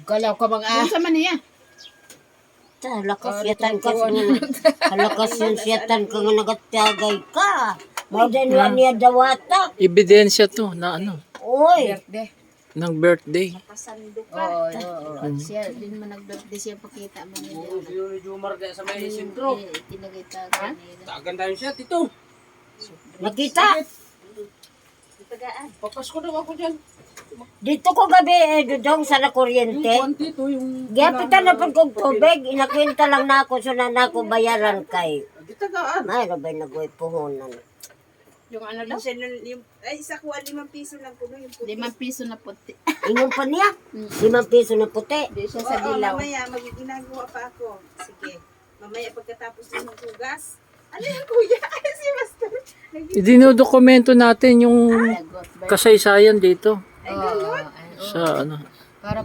Galaw ka mga Ano sa maniya? Lakas yatan ka lakas yung siyatan ka nga nagatagay ka. Mo din wa niya dawata. Ebidensya to na ano, Oy, birthday. ng birthday. Oo. Siya din man nag-birthday siya pakita man niya. Jumar kaya sa may sentro. Tinagita nila. Tagan tayo siya, tito. nakita. Pakas ko daw ako dyan. Dito ko gabi dudong sa na kuryente. Yung tito, yung... Giapitan na pag kong tubig, inakwenta lang na ako so na ako bayaran kay. Gitagaan. Mayroon ba nagoy puhunan? Yung ano daw? Ay, isa ko 5 piso lang kuno yung puti. 5 piso na puti. Ingon pa niya, 5 piso na puti. Di siya sa Oo, dilaw. mamaya magiginagawa pa ako. Sige. Mamaya pagkatapos ng hugas. Ano yan, kuya? Ay, si Master. Idinodokumento natin yung kasaysayan dito Oo. sa ano. Para